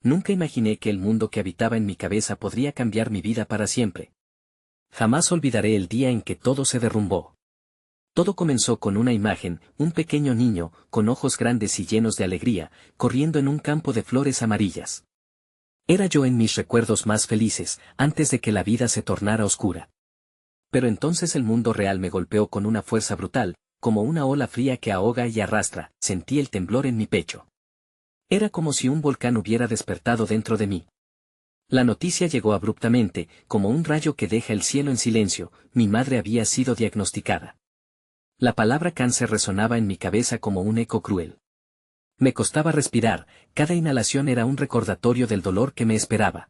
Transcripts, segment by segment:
Nunca imaginé que el mundo que habitaba en mi cabeza podría cambiar mi vida para siempre. Jamás olvidaré el día en que todo se derrumbó. Todo comenzó con una imagen, un pequeño niño, con ojos grandes y llenos de alegría, corriendo en un campo de flores amarillas. Era yo en mis recuerdos más felices, antes de que la vida se tornara oscura. Pero entonces el mundo real me golpeó con una fuerza brutal, como una ola fría que ahoga y arrastra. Sentí el temblor en mi pecho. Era como si un volcán hubiera despertado dentro de mí. La noticia llegó abruptamente, como un rayo que deja el cielo en silencio. Mi madre había sido diagnosticada. La palabra cáncer resonaba en mi cabeza como un eco cruel. Me costaba respirar, cada inhalación era un recordatorio del dolor que me esperaba.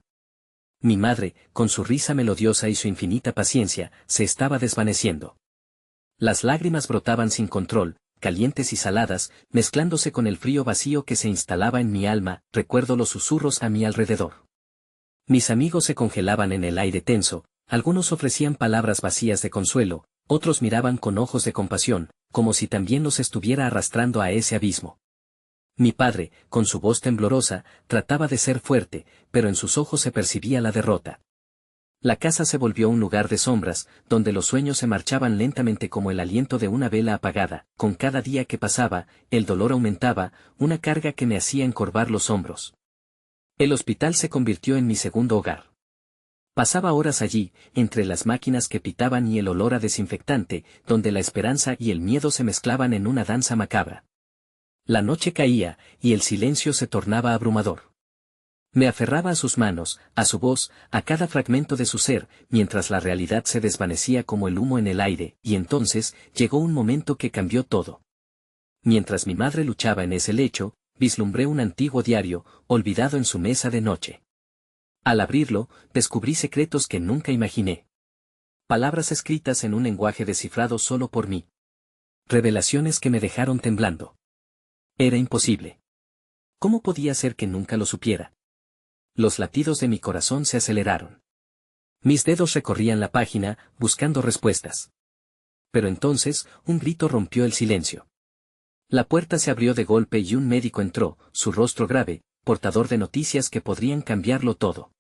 Mi madre, con su risa melodiosa y su infinita paciencia, se estaba desvaneciendo. Las lágrimas brotaban sin control, calientes y saladas, mezclándose con el frío vacío que se instalaba en mi alma. Recuerdo los susurros a mi alrededor. Mis amigos se congelaban en el aire tenso, algunos ofrecían palabras vacías de consuelo, otros miraban con ojos de compasión, como si también los estuviera arrastrando a ese abismo. Mi padre, con su voz temblorosa, trataba de ser fuerte, pero en sus ojos se percibía la derrota. La casa se volvió un lugar de sombras, donde los sueños se marchaban lentamente como el aliento de una vela apagada. Con cada día que pasaba, el dolor aumentaba, una carga que me hacía encorvar los hombros. El hospital se convirtió en mi segundo hogar. Pasaba horas allí, entre las máquinas que pitaban y el olor a desinfectante, donde la esperanza y el miedo se mezclaban en una danza macabra. La noche caía, y el silencio se tornaba abrumador. Me aferraba a sus manos, a su voz, a cada fragmento de su ser, mientras la realidad se desvanecía como el humo en el aire, y entonces, llegó un momento que cambió todo. Mientras mi madre luchaba en ese lecho, vislumbré un antiguo diario, olvidado en su mesa de noche. Al abrirlo, descubrí secretos que nunca imaginé. Palabras escritas en un lenguaje descifrado solo por mí. Revelaciones que me dejaron temblando. Era imposible. ¿Cómo podía ser que nunca lo supiera? Los latidos de mi corazón se aceleraron. Mis dedos recorrían la página, buscando respuestas. Pero entonces, un grito rompió el silencio. La puerta se abrió de golpe y un médico entró, su rostro grave, portador de noticias que podrían cambiarlo todo.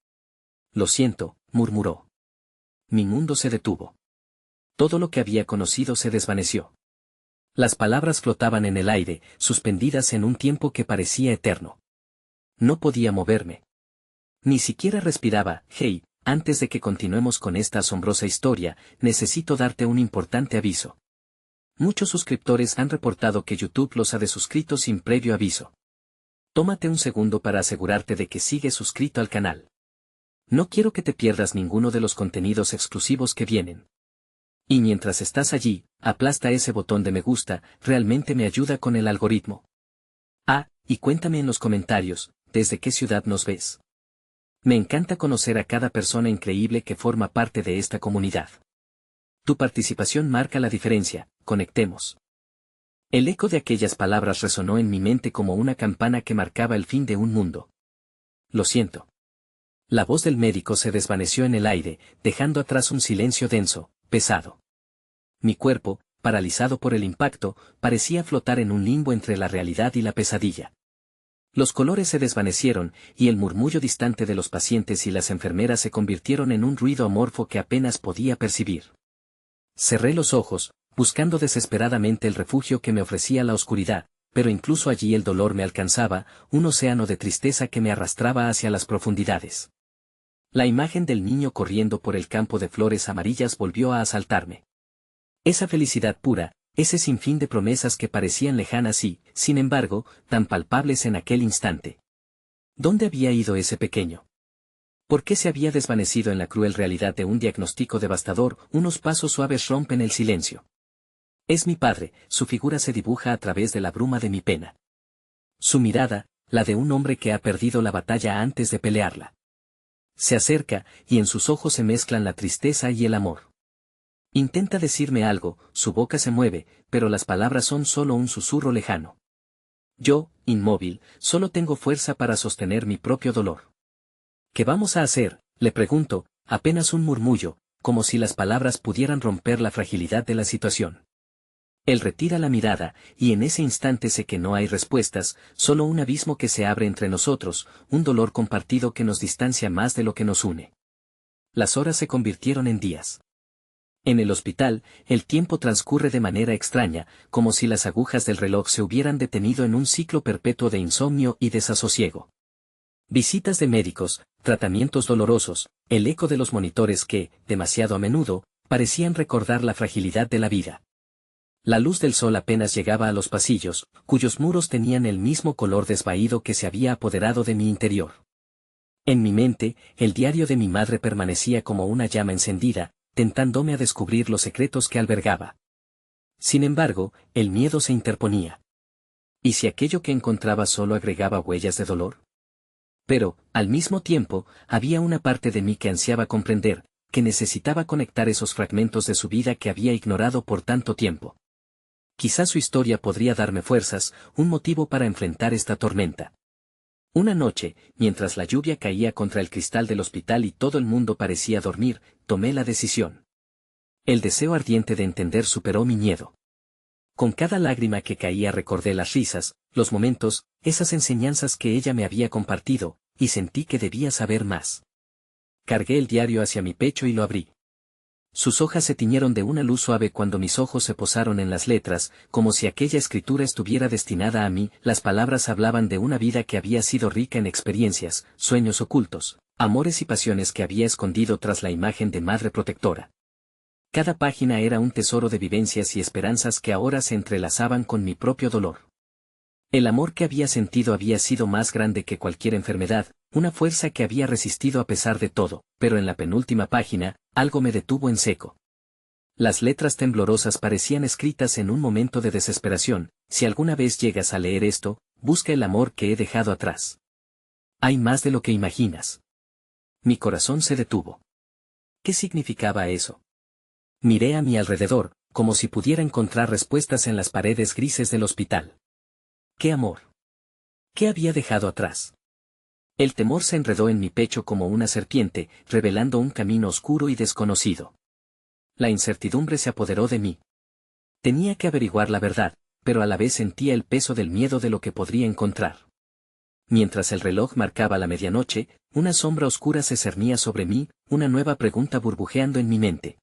Lo siento, murmuró. Mi mundo se detuvo. Todo lo que había conocido se desvaneció. Las palabras flotaban en el aire, suspendidas en un tiempo que parecía eterno. No podía moverme. Ni siquiera respiraba. Hey, antes de que continuemos con esta asombrosa historia, necesito darte un importante aviso. Muchos suscriptores han reportado que YouTube los ha desuscrito sin previo aviso. Tómate un segundo para asegurarte de que sigues suscrito al canal. No quiero que te pierdas ninguno de los contenidos exclusivos que vienen. Y mientras estás allí, aplasta ese botón de me gusta, realmente me ayuda con el algoritmo. Ah, y cuéntame en los comentarios, ¿desde qué ciudad nos ves? Me encanta conocer a cada persona increíble que forma parte de esta comunidad. Tu participación marca la diferencia, conectemos. El eco de aquellas palabras resonó en mi mente como una campana que marcaba el fin de un mundo. Lo siento. La voz del médico se desvaneció en el aire, dejando atrás un silencio denso, pesado. Mi cuerpo, paralizado por el impacto, parecía flotar en un limbo entre la realidad y la pesadilla. Los colores se desvanecieron, y el murmullo distante de los pacientes y las enfermeras se convirtieron en un ruido amorfo que apenas podía percibir. Cerré los ojos, buscando desesperadamente el refugio que me ofrecía la oscuridad, pero incluso allí el dolor me alcanzaba, un océano de tristeza que me arrastraba hacia las profundidades. La imagen del niño corriendo por el campo de flores amarillas volvió a asaltarme. Esa felicidad pura, ese sinfín de promesas que parecían lejanas y, sin embargo, tan palpables en aquel instante. ¿Dónde había ido ese pequeño? ¿Por qué se había desvanecido en la cruel realidad de un diagnóstico devastador? Unos pasos suaves rompen el silencio. Es mi padre, su figura se dibuja a través de la bruma de mi pena. Su mirada, la de un hombre que ha perdido la batalla antes de pelearla. Se acerca, y en sus ojos se mezclan la tristeza y el amor. Intenta decirme algo, su boca se mueve, pero las palabras son solo un susurro lejano. Yo, inmóvil, solo tengo fuerza para sostener mi propio dolor. ¿Qué vamos a hacer?, le pregunto, apenas un murmullo, como si las palabras pudieran romper la fragilidad de la situación. Él retira la mirada, y en ese instante sé que no hay respuestas, solo un abismo que se abre entre nosotros, un dolor compartido que nos distancia más de lo que nos une. Las horas se convirtieron en días. En el hospital, el tiempo transcurre de manera extraña, como si las agujas del reloj se hubieran detenido en un ciclo perpetuo de insomnio y desasosiego. Visitas de médicos, tratamientos dolorosos, el eco de los monitores que, demasiado a menudo, parecían recordar la fragilidad de la vida. La luz del sol apenas llegaba a los pasillos, cuyos muros tenían el mismo color desvaído que se había apoderado de mi interior. En mi mente, el diario de mi madre permanecía como una llama encendida, tentándome a descubrir los secretos que albergaba. Sin embargo, el miedo se interponía. ¿Y si aquello que encontraba solo agregaba huellas de dolor? Pero, al mismo tiempo, había una parte de mí que ansiaba comprender, que necesitaba conectar esos fragmentos de su vida que había ignorado por tanto tiempo. Quizás su historia podría darme fuerzas, un motivo para enfrentar esta tormenta. Una noche, mientras la lluvia caía contra el cristal del hospital y todo el mundo parecía dormir, tomé la decisión. El deseo ardiente de entender superó mi miedo. Con cada lágrima que caía recordé las risas, los momentos, esas enseñanzas que ella me había compartido, y sentí que debía saber más. Cargué el diario hacia mi pecho y lo abrí. Sus hojas se tiñeron de una luz suave cuando mis ojos se posaron en las letras, como si aquella escritura estuviera destinada a mí. Las palabras hablaban de una vida que había sido rica en experiencias, sueños ocultos, amores y pasiones que había escondido tras la imagen de madre protectora. Cada página era un tesoro de vivencias y esperanzas que ahora se entrelazaban con mi propio dolor. El amor que había sentido había sido más grande que cualquier enfermedad, una fuerza que había resistido a pesar de todo, pero en la penúltima página, algo me detuvo en seco. Las letras temblorosas parecían escritas en un momento de desesperación: si alguna vez llegas a leer esto, busca el amor que he dejado atrás. Hay más de lo que imaginas. Mi corazón se detuvo. ¿Qué significaba eso? Miré a mi alrededor, como si pudiera encontrar respuestas en las paredes grises del hospital. ¿Qué amor? ¿Qué había dejado atrás? El temor se enredó en mi pecho como una serpiente, revelando un camino oscuro y desconocido. La incertidumbre se apoderó de mí. Tenía que averiguar la verdad, pero a la vez sentía el peso del miedo de lo que podría encontrar. Mientras el reloj marcaba la medianoche, una sombra oscura se cernía sobre mí, una nueva pregunta burbujeando en mi mente.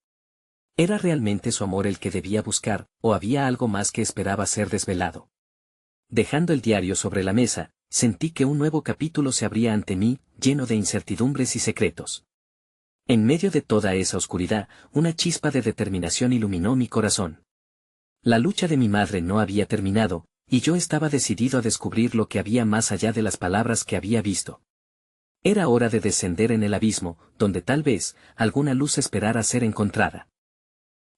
¿Era realmente su amor el que debía buscar, o había algo más que esperaba ser desvelado? Dejando el diario sobre la mesa, sentí que un nuevo capítulo se abría ante mí, lleno de incertidumbres y secretos. En medio de toda esa oscuridad, una chispa de determinación iluminó mi corazón. La lucha de mi madre no había terminado, y yo estaba decidido a descubrir lo que había más allá de las palabras que había visto. Era hora de descender en el abismo, donde tal vez alguna luz esperara ser encontrada.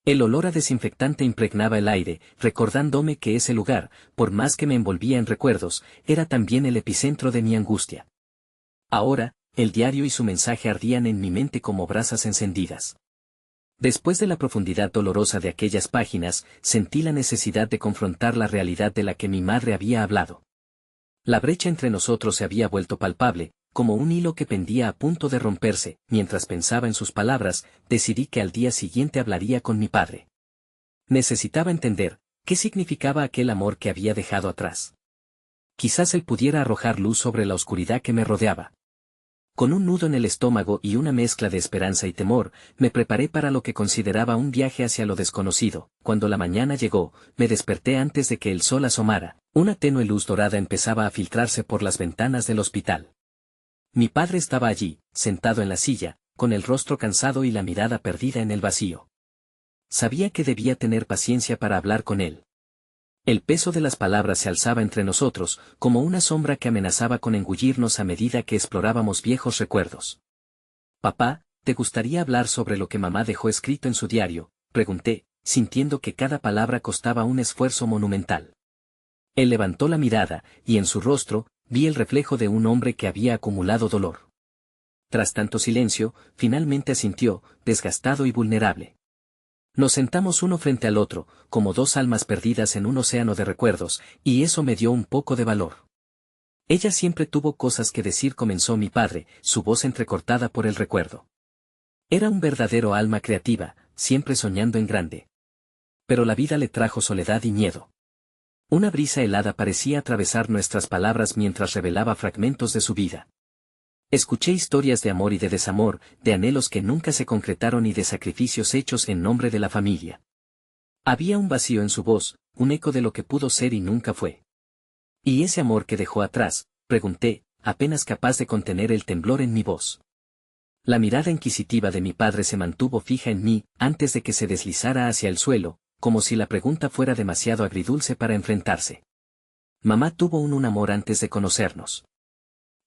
El olor a desinfectante impregnaba el aire, recordándome que ese lugar, por más que me envolvía en recuerdos, era también el epicentro de mi angustia. Ahora, el diario y su mensaje ardían en mi mente como brasas encendidas. Después de la profundidad dolorosa de aquellas páginas, sentí la necesidad de confrontar la realidad de la que mi madre había hablado. La brecha entre nosotros se había vuelto palpable, como un hilo que pendía a punto de romperse. Mientras pensaba en sus palabras, decidí que al día siguiente hablaría con mi padre. Necesitaba entender qué significaba aquel amor que había dejado atrás. Quizás él pudiera arrojar luz sobre la oscuridad que me rodeaba. Con un nudo en el estómago y una mezcla de esperanza y temor, me preparé para lo que consideraba un viaje hacia lo desconocido. Cuando la mañana llegó, me desperté antes de que el sol asomara. Una tenue luz dorada empezaba a filtrarse por las ventanas del hospital. Mi padre estaba allí, sentado en la silla, con el rostro cansado y la mirada perdida en el vacío. Sabía que debía tener paciencia para hablar con él. El peso de las palabras se alzaba entre nosotros, como una sombra que amenazaba con engullirnos a medida que explorábamos viejos recuerdos. «Papá, ¿te gustaría hablar sobre lo que mamá dejó escrito en su diario?», pregunté, sintiendo que cada palabra costaba un esfuerzo monumental. Él levantó la mirada, y en su rostro, vi el reflejo de un hombre que había acumulado dolor. Tras tanto silencio, finalmente asintió, desgastado y vulnerable. Nos sentamos uno frente al otro, como dos almas perdidas en un océano de recuerdos, y eso me dio un poco de valor. Ella siempre tuvo cosas que decir, comenzó mi padre, su voz entrecortada por el recuerdo. Era un verdadero alma creativa, siempre soñando en grande. Pero la vida le trajo soledad y miedo. Una brisa helada parecía atravesar nuestras palabras mientras revelaba fragmentos de su vida. Escuché historias de amor y de desamor, de anhelos que nunca se concretaron y de sacrificios hechos en nombre de la familia. Había un vacío en su voz, un eco de lo que pudo ser y nunca fue. ¿Y ese amor que dejó atrás?, pregunté, apenas capaz de contener el temblor en mi voz. La mirada inquisitiva de mi padre se mantuvo fija en mí, antes de que se deslizara hacia el suelo, como si la pregunta fuera demasiado agridulce para enfrentarse. Mamá tuvo un amor antes de conocernos.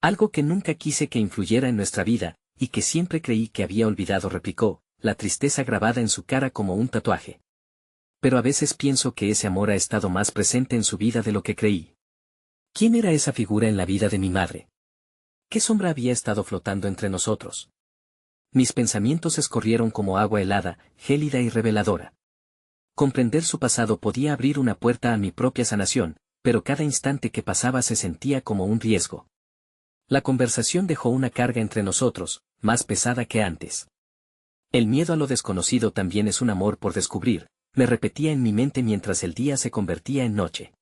Algo que nunca quise que influyera en nuestra vida, y que siempre creí que había olvidado, replicó, la tristeza grabada en su cara como un tatuaje. Pero a veces pienso que ese amor ha estado más presente en su vida de lo que creí. ¿Quién era esa figura en la vida de mi madre? ¿Qué sombra había estado flotando entre nosotros? Mis pensamientos escorrieron como agua helada, gélida y reveladora. Comprender su pasado podía abrir una puerta a mi propia sanación, pero cada instante que pasaba se sentía como un riesgo. La conversación dejó una carga entre nosotros, más pesada que antes. El miedo a lo desconocido también es un amor por descubrir, me repetía en mi mente mientras el día se convertía en noche.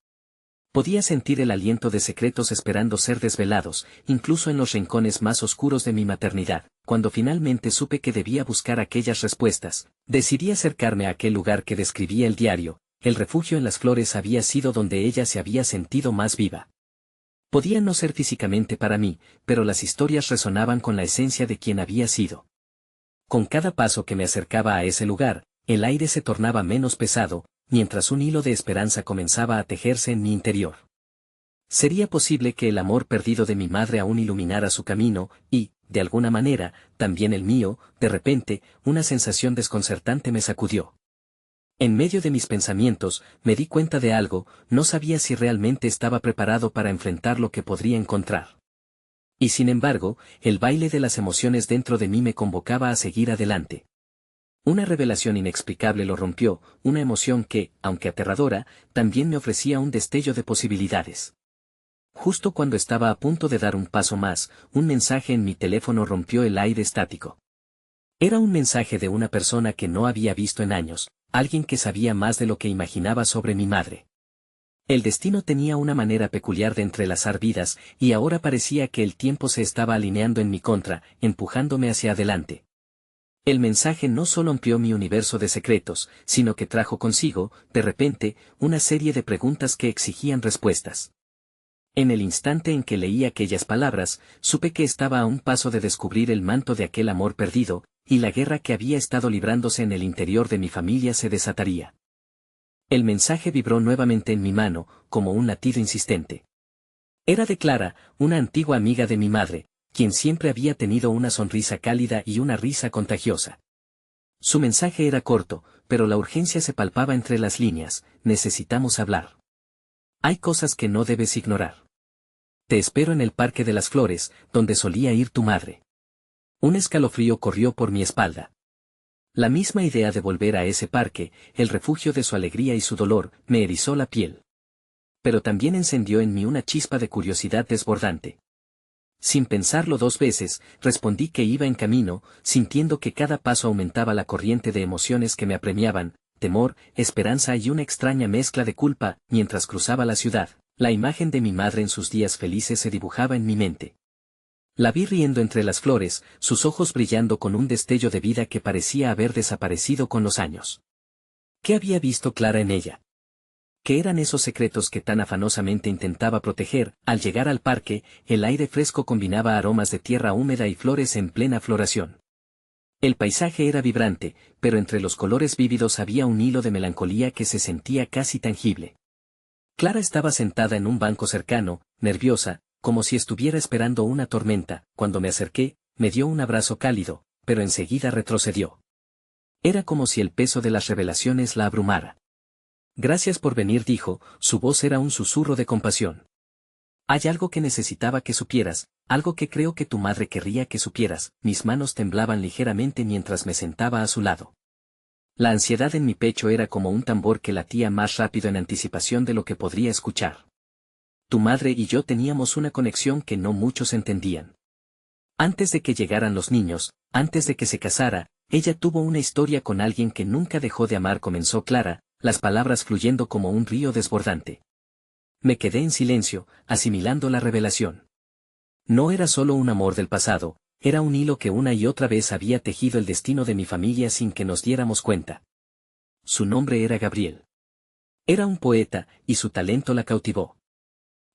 Podía sentir el aliento de secretos esperando ser desvelados, incluso en los rincones más oscuros de mi maternidad. Cuando finalmente supe que debía buscar aquellas respuestas, decidí acercarme a aquel lugar que describía el diario. El refugio en las flores había sido donde ella se había sentido más viva. Podía no ser físicamente para mí, pero las historias resonaban con la esencia de quien había sido. Con cada paso que me acercaba a ese lugar, el aire se tornaba menos pesado, mientras un hilo de esperanza comenzaba a tejerse en mi interior. Sería posible que el amor perdido de mi madre aún iluminara su camino, y, de alguna manera, también el mío. De repente, una sensación desconcertante me sacudió. En medio de mis pensamientos, me di cuenta de algo, no sabía si realmente estaba preparado para enfrentar lo que podría encontrar. Y sin embargo, el baile de las emociones dentro de mí me convocaba a seguir adelante. Una revelación inexplicable lo rompió, una emoción que, aunque aterradora, también me ofrecía un destello de posibilidades. Justo cuando estaba a punto de dar un paso más, un mensaje en mi teléfono rompió el aire estático. Era un mensaje de una persona que no había visto en años, alguien que sabía más de lo que imaginaba sobre mi madre. El destino tenía una manera peculiar de entrelazar vidas, y ahora parecía que el tiempo se estaba alineando en mi contra, empujándome hacia adelante. El mensaje no solo amplió mi universo de secretos, sino que trajo consigo, de repente, una serie de preguntas que exigían respuestas. En el instante en que leí aquellas palabras, supe que estaba a un paso de descubrir el manto de aquel amor perdido, y la guerra que había estado librándose en el interior de mi familia se desataría. El mensaje vibró nuevamente en mi mano, como un latido insistente. Era de Clara, una antigua amiga de mi madre, quien siempre había tenido una sonrisa cálida y una risa contagiosa. Su mensaje era corto, pero la urgencia se palpaba entre las líneas: necesitamos hablar. Hay cosas que no debes ignorar. Te espero en el Parque de las Flores, donde solía ir tu madre. Un escalofrío corrió por mi espalda. La misma idea de volver a ese parque, el refugio de su alegría y su dolor, me erizó la piel. Pero también encendió en mí una chispa de curiosidad desbordante. Sin pensarlo dos veces, respondí que iba en camino, sintiendo que cada paso aumentaba la corriente de emociones que me apremiaban: temor, esperanza y una extraña mezcla de culpa. Mientras cruzaba la ciudad, la imagen de mi madre en sus días felices se dibujaba en mi mente. La vi riendo entre las flores, sus ojos brillando con un destello de vida que parecía haber desaparecido con los años. ¿Qué había visto Clara en ella? ¿Qué eran esos secretos que tan afanosamente intentaba proteger? Al llegar al parque, el aire fresco combinaba aromas de tierra húmeda y flores en plena floración. El paisaje era vibrante, pero entre los colores vívidos había un hilo de melancolía que se sentía casi tangible. Clara estaba sentada en un banco cercano, nerviosa, como si estuviera esperando una tormenta. Cuando me acerqué, me dio un abrazo cálido, pero enseguida retrocedió. Era como si el peso de las revelaciones la abrumara. Gracias por venir, dijo, su voz era un susurro de compasión. Hay algo que necesitaba que supieras, algo que creo que tu madre querría que supieras. Mis manos temblaban ligeramente mientras me sentaba a su lado. La ansiedad en mi pecho era como un tambor que latía más rápido en anticipación de lo que podría escuchar. Tu madre y yo teníamos una conexión que no muchos entendían. Antes de que llegaran los niños, antes de que se casara, ella tuvo una historia con alguien que nunca dejó de amar, comenzó Clara, las palabras fluyendo como un río desbordante. Me quedé en silencio, asimilando la revelación. No era solo un amor del pasado, era un hilo que una y otra vez había tejido el destino de mi familia sin que nos diéramos cuenta. Su nombre era Gabriel. Era un poeta, y su talento la cautivó.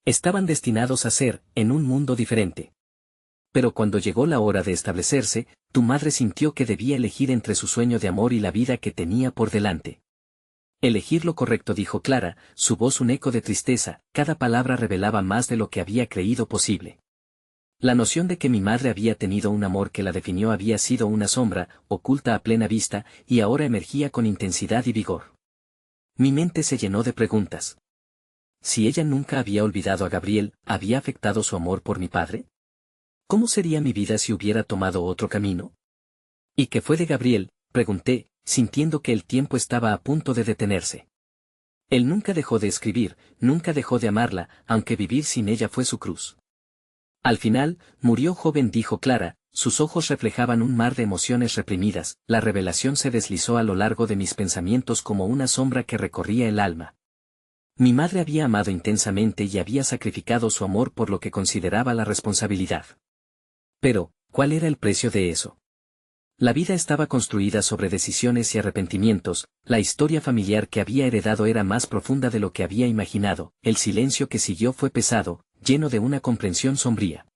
Estaban destinados a ser, en un mundo diferente. Pero cuando llegó la hora de establecerse, tu madre sintió que debía elegir entre su sueño de amor y la vida que tenía por delante. Elegir lo correcto, dijo Clara, su voz un eco de tristeza, cada palabra revelaba más de lo que había creído posible. La noción de que mi madre había tenido un amor que la definió había sido una sombra, oculta a plena vista, y ahora emergía con intensidad y vigor. Mi mente se llenó de preguntas. Si ella nunca había olvidado a Gabriel, ¿había afectado su amor por mi padre? ¿Cómo sería mi vida si hubiera tomado otro camino? ¿Y qué fue de Gabriel?, pregunté, sintiendo que el tiempo estaba a punto de detenerse. Él nunca dejó de escribir, nunca dejó de amarla, aunque vivir sin ella fue su cruz. Al final, murió joven, dijo Clara, sus ojos reflejaban un mar de emociones reprimidas, la revelación se deslizó a lo largo de mis pensamientos como una sombra que recorría el alma. Mi madre había amado intensamente y había sacrificado su amor por lo que consideraba la responsabilidad. Pero, ¿cuál era el precio de eso? La vida estaba construida sobre decisiones y arrepentimientos, la historia familiar que había heredado era más profunda de lo que había imaginado, el silencio que siguió fue pesado, lleno de una comprensión sombría.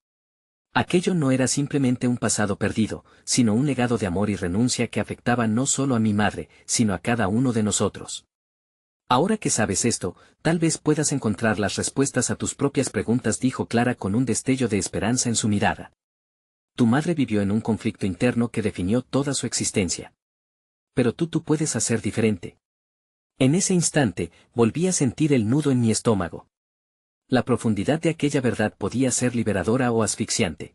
Aquello no era simplemente un pasado perdido, sino un legado de amor y renuncia que afectaba no solo a mi madre, sino a cada uno de nosotros. Ahora que sabes esto, tal vez puedas encontrar las respuestas a tus propias preguntas, dijo Clara con un destello de esperanza en su mirada. Tu madre vivió en un conflicto interno que definió toda su existencia. Pero tú puedes hacer diferente. En ese instante, volví a sentir el nudo en mi estómago. La profundidad de aquella verdad podía ser liberadora o asfixiante.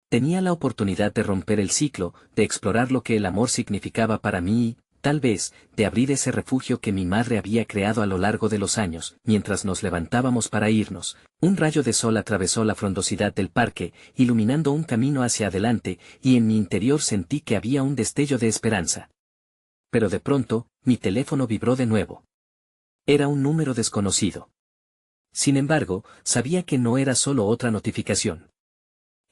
Tenía la oportunidad de romper el ciclo, de explorar lo que el amor significaba para mí y, tal vez, de abrir ese refugio que mi madre había creado a lo largo de los años. Mientras nos levantábamos para irnos, un rayo de sol atravesó la frondosidad del parque, iluminando un camino hacia adelante, y en mi interior sentí que había un destello de esperanza. Pero de pronto, mi teléfono vibró de nuevo. Era un número desconocido. Sin embargo, sabía que no era solo otra notificación.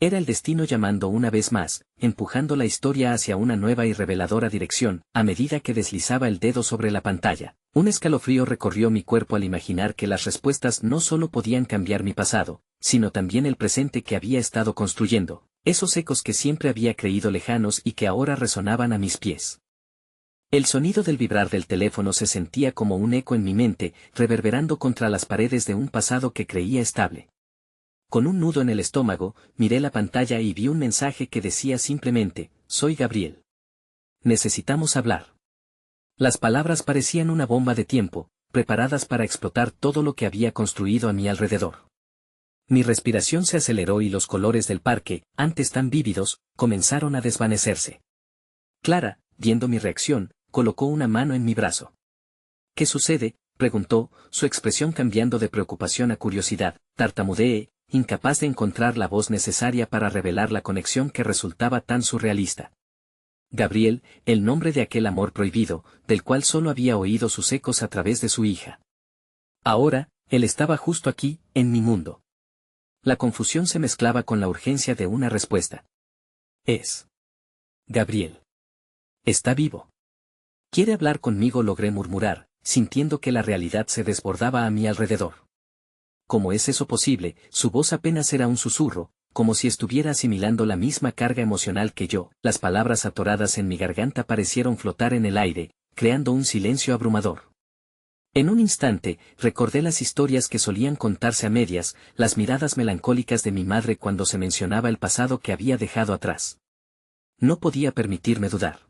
Era el destino llamando una vez más, empujando la historia hacia una nueva y reveladora dirección. A medida que deslizaba el dedo sobre la pantalla, un escalofrío recorrió mi cuerpo al imaginar que las respuestas no solo podían cambiar mi pasado, sino también el presente que había estado construyendo, esos ecos que siempre había creído lejanos y que ahora resonaban a mis pies. El sonido del vibrar del teléfono se sentía como un eco en mi mente, reverberando contra las paredes de un pasado que creía estable. Con un nudo en el estómago, miré la pantalla y vi un mensaje que decía simplemente, «Soy Gabriel. Necesitamos hablar». Las palabras parecían una bomba de tiempo, preparadas para explotar todo lo que había construido a mi alrededor. Mi respiración se aceleró y los colores del parque, antes tan vívidos, comenzaron a desvanecerse. Clara, viendo mi reacción, colocó una mano en mi brazo. «¿Qué sucede?», preguntó, su expresión cambiando de preocupación a curiosidad. Tartamudeé, incapaz de encontrar la voz necesaria para revelar la conexión que resultaba tan surrealista. Gabriel, el nombre de aquel amor prohibido, del cual solo había oído sus ecos a través de su hija. Ahora, él estaba justo aquí, en mi mundo. La confusión se mezclaba con la urgencia de una respuesta. Es Gabriel. Está vivo. Quiere hablar conmigo, logré murmurar, sintiendo que la realidad se desbordaba a mi alrededor. ¿Cómo es eso posible? Su voz apenas era un susurro, como si estuviera asimilando la misma carga emocional que yo. Las palabras atoradas en mi garganta parecieron flotar en el aire, creando un silencio abrumador. En un instante, recordé las historias que solían contarse a medias, las miradas melancólicas de mi madre cuando se mencionaba el pasado que había dejado atrás. No podía permitirme dudar.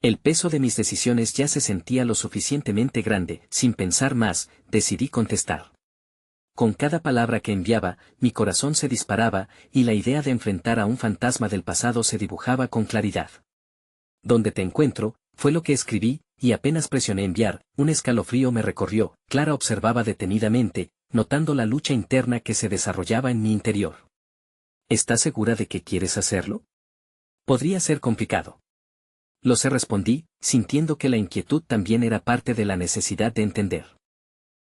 El peso de mis decisiones ya se sentía lo suficientemente grande. Sin pensar más, decidí contestar. Con cada palabra que enviaba, mi corazón se disparaba, y la idea de enfrentar a un fantasma del pasado se dibujaba con claridad. «¿Dónde te encuentro?», fue lo que escribí, y apenas presioné enviar, un escalofrío me recorrió. Clara observaba detenidamente, notando la lucha interna que se desarrollaba en mi interior. «¿Estás segura de que quieres hacerlo? Podría ser complicado». Lo sé, respondí, sintiendo que la inquietud también era parte de la necesidad de entender.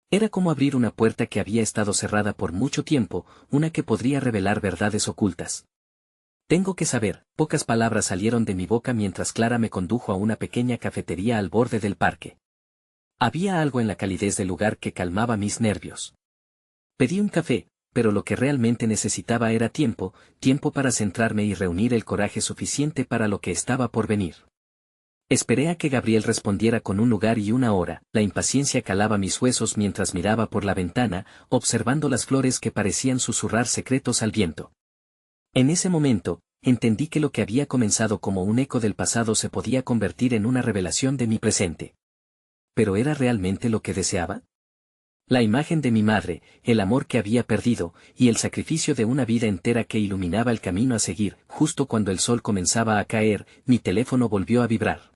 Era como abrir una puerta que había estado cerrada por mucho tiempo, una que podría revelar verdades ocultas. Tengo que saber. Pocas palabras salieron de mi boca mientras Clara me condujo a una pequeña cafetería al borde del parque. Había algo en la calidez del lugar que calmaba mis nervios. Pedí un café, pero lo que realmente necesitaba era tiempo para centrarme y reunir el coraje suficiente para lo que estaba por venir. Esperé a que Gabriel respondiera con un lugar y una hora. La impaciencia calaba mis huesos mientras miraba por la ventana, observando las flores que parecían susurrar secretos al viento. En ese momento, entendí que lo que había comenzado como un eco del pasado se podía convertir en una revelación de mi presente. ¿Pero era realmente lo que deseaba? La imagen de mi madre, el amor que había perdido, y el sacrificio de una vida entera que iluminaba el camino a seguir. Justo cuando el sol comenzaba a caer, mi teléfono volvió a vibrar.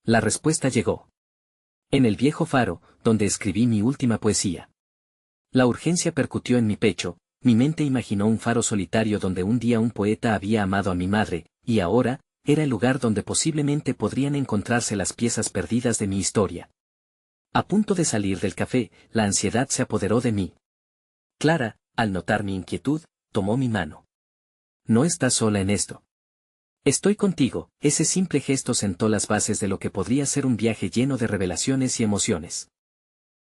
La respuesta llegó. En el viejo faro, donde escribí mi última poesía. La urgencia percutió en mi pecho, mi mente imaginó un faro solitario donde un día un poeta había amado a mi madre, y ahora, era el lugar donde posiblemente podrían encontrarse las piezas perdidas de mi historia. A punto de salir del café, la ansiedad se apoderó de mí. Clara, al notar mi inquietud, tomó mi mano. No estás sola en esto. Estoy contigo. Ese simple gesto sentó las bases de lo que podría ser un viaje lleno de revelaciones y emociones.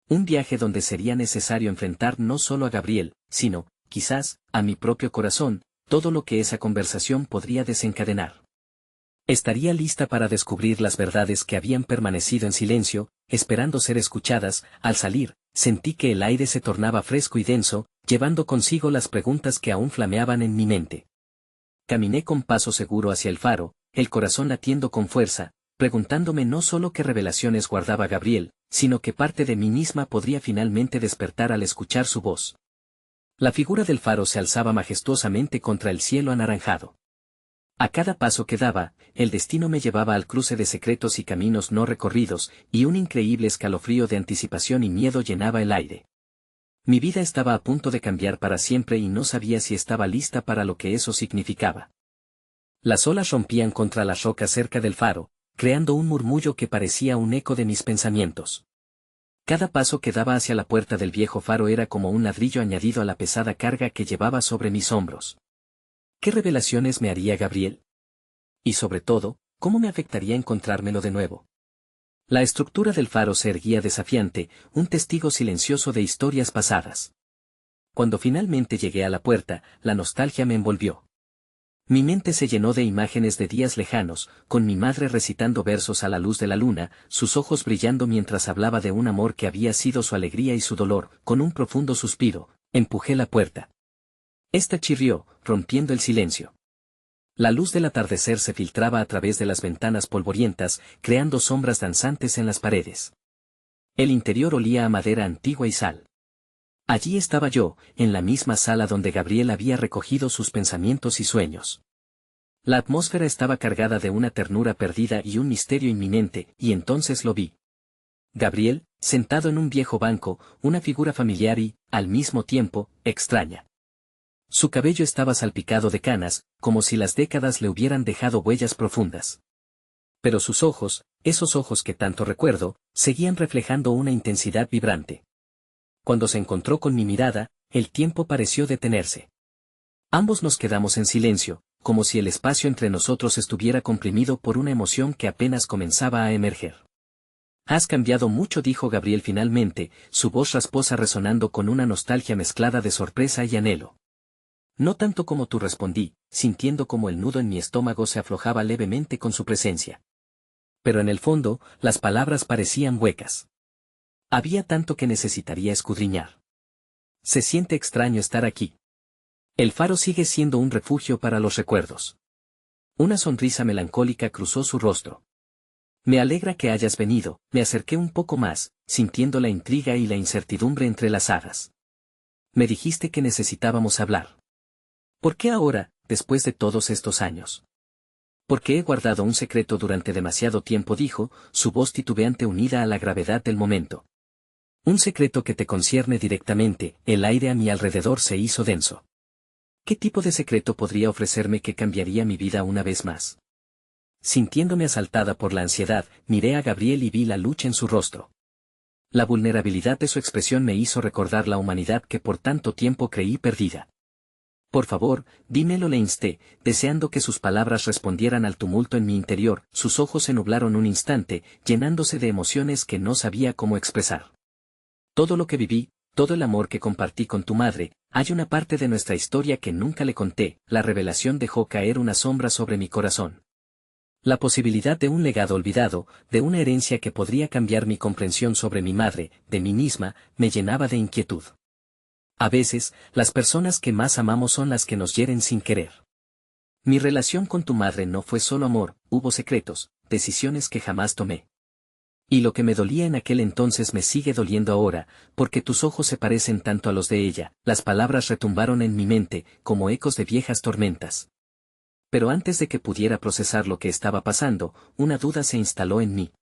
Un viaje donde sería necesario enfrentar no solo a Gabriel, sino, quizás, a mi propio corazón, todo lo que esa conversación podría desencadenar. Estaría lista para descubrir las verdades que habían permanecido en silencio, esperando ser escuchadas. Al salir, sentí que el aire se tornaba fresco y denso, llevando consigo las preguntas que aún flameaban en mi mente. Caminé con paso seguro hacia el faro, el corazón latiendo con fuerza, preguntándome no solo qué revelaciones guardaba Gabriel, sino qué parte de mí misma podría finalmente despertar al escuchar su voz. La figura del faro se alzaba majestuosamente contra el cielo anaranjado. A cada paso que daba, el destino me llevaba al cruce de secretos y caminos no recorridos, y un increíble escalofrío de anticipación y miedo llenaba el aire. Mi vida estaba a punto de cambiar para siempre y no sabía si estaba lista para lo que eso significaba. Las olas rompían contra las rocas cerca del faro, creando un murmullo que parecía un eco de mis pensamientos. Cada paso que daba hacia la puerta del viejo faro era como un ladrillo añadido a la pesada carga que llevaba sobre mis hombros. ¿Qué revelaciones me haría Gabriel? Y sobre todo, ¿cómo me afectaría encontrármelo de nuevo? La estructura del faro se erguía desafiante, un testigo silencioso de historias pasadas. Cuando finalmente llegué a la puerta, la nostalgia me envolvió. Mi mente se llenó de imágenes de días lejanos, con mi madre recitando versos a la luz de la luna, sus ojos brillando mientras hablaba de un amor que había sido su alegría y su dolor. Con un profundo suspiro, empujé la puerta. Esta chirrió, rompiendo el silencio. La luz del atardecer se filtraba a través de las ventanas polvorientas, creando sombras danzantes en las paredes. El interior olía a madera antigua y sal. Allí estaba yo, en la misma sala donde Gabriel había recogido sus pensamientos y sueños. La atmósfera estaba cargada de una ternura perdida y un misterio inminente, y entonces lo vi. Gabriel, sentado en un viejo banco, una figura familiar y, al mismo tiempo, extraña. Su cabello estaba salpicado de canas, como si las décadas le hubieran dejado huellas profundas. Pero sus ojos, esos ojos que tanto recuerdo, seguían reflejando una intensidad vibrante. Cuando se encontró con mi mirada, el tiempo pareció detenerse. Ambos nos quedamos en silencio, como si el espacio entre nosotros estuviera comprimido por una emoción que apenas comenzaba a emerger. Has cambiado mucho, dijo Gabriel finalmente, su voz rasposa resonando con una nostalgia mezclada de sorpresa y anhelo. No tanto como tú, respondí, sintiendo como el nudo en mi estómago se aflojaba levemente con su presencia. Pero en el fondo, las palabras parecían huecas. Había tanto que necesitaría escudriñar. Se siente extraño estar aquí. El faro sigue siendo un refugio para los recuerdos. Una sonrisa melancólica cruzó su rostro. Me alegra que hayas venido. Me acerqué un poco más, sintiendo la intriga y la incertidumbre entrelazadas. Me dijiste que necesitábamos hablar. ¿Por qué ahora, después de todos estos años? Porque he guardado un secreto durante demasiado tiempo, dijo, su voz titubeante unida a la gravedad del momento. Un secreto que te concierne directamente. El aire a mi alrededor se hizo denso. ¿Qué tipo de secreto podría ofrecerme que cambiaría mi vida una vez más? Sintiéndome asaltada por la ansiedad, miré a Gabriel y vi la lucha en su rostro. La vulnerabilidad de su expresión me hizo recordar la humanidad que por tanto tiempo creí perdida. Por favor, dímelo, le insté, deseando que sus palabras respondieran al tumulto en mi interior. Sus ojos se nublaron un instante, llenándose de emociones que no sabía cómo expresar. Todo lo que viví, todo el amor que compartí con tu madre, hay una parte de nuestra historia que nunca le conté. La revelación dejó caer una sombra sobre mi corazón. La posibilidad de un legado olvidado, de una herencia que podría cambiar mi comprensión sobre mi madre, de mí misma, me llenaba de inquietud. A veces, las personas que más amamos son las que nos hieren sin querer. Mi relación con tu madre no fue solo amor, hubo secretos, decisiones que jamás tomé. Y lo que me dolía en aquel entonces me sigue doliendo ahora, porque tus ojos se parecen tanto a los de ella. Las palabras retumbaron en mi mente, como ecos de viejas tormentas. Pero antes de que pudiera procesar lo que estaba pasando, una duda se instaló en mí.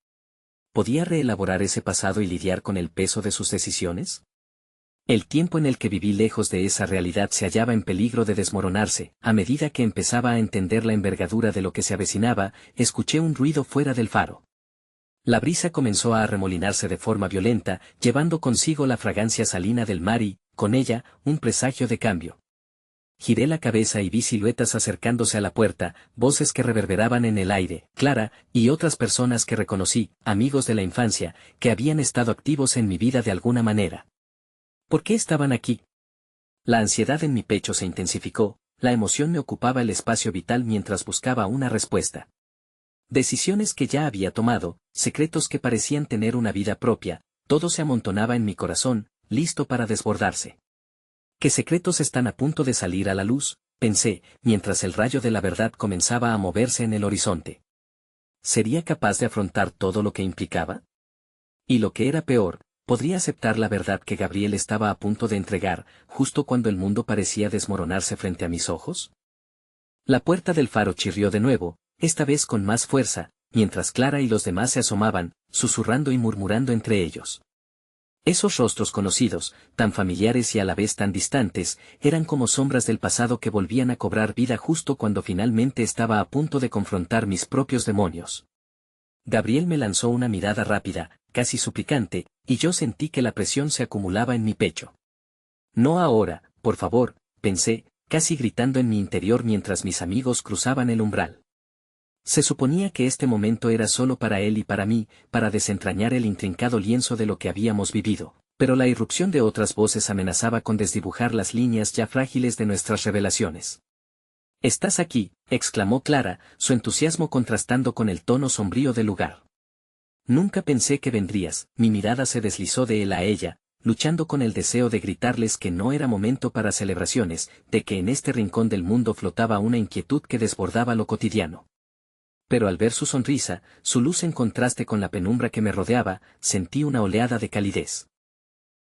¿Podía reelaborar ese pasado y lidiar con el peso de sus decisiones? El tiempo en el que viví lejos de esa realidad se hallaba en peligro de desmoronarse. A medida que empezaba a entender la envergadura de lo que se avecinaba, escuché un ruido fuera del faro. La brisa comenzó a arremolinarse de forma violenta, llevando consigo la fragancia salina del mar y, con ella, un presagio de cambio. Giré la cabeza y vi siluetas acercándose a la puerta, voces que reverberaban en el aire, Clara, y otras personas que reconocí, amigos de la infancia, que habían estado activos en mi vida de alguna manera. ¿Por qué estaban aquí? La ansiedad en mi pecho se intensificó, la emoción me ocupaba el espacio vital mientras buscaba una respuesta. Decisiones que ya había tomado, secretos que parecían tener una vida propia, todo se amontonaba en mi corazón, listo para desbordarse. ¿Qué secretos están a punto de salir a la luz?, pensé, mientras el rayo de la verdad comenzaba a moverse en el horizonte. ¿Sería capaz de afrontar todo lo que implicaba? Y lo que era peor, ¿podría aceptar la verdad que Gabriel estaba a punto de entregar, justo cuando el mundo parecía desmoronarse frente a mis ojos? La puerta del faro chirrió de nuevo, esta vez con más fuerza, mientras Clara y los demás se asomaban, susurrando y murmurando entre ellos. Esos rostros conocidos, tan familiares y a la vez tan distantes, eran como sombras del pasado que volvían a cobrar vida justo cuando finalmente estaba a punto de confrontar mis propios demonios. Gabriel me lanzó una mirada rápida, casi suplicante, y yo sentí que la presión se acumulaba en mi pecho. No ahora, por favor, pensé, casi gritando en mi interior mientras mis amigos cruzaban el umbral. Se suponía que este momento era solo para él y para mí, para desentrañar el intrincado lienzo de lo que habíamos vivido, pero la irrupción de otras voces amenazaba con desdibujar las líneas ya frágiles de nuestras revelaciones. «Estás aquí», exclamó Clara, su entusiasmo contrastando con el tono sombrío del lugar. «Nunca pensé que vendrías», mi mirada se deslizó de él a ella, luchando con el deseo de gritarles que no era momento para celebraciones, de que en este rincón del mundo flotaba una inquietud que desbordaba lo cotidiano. Pero al ver su sonrisa, su luz en contraste con la penumbra que me rodeaba, sentí una oleada de calidez.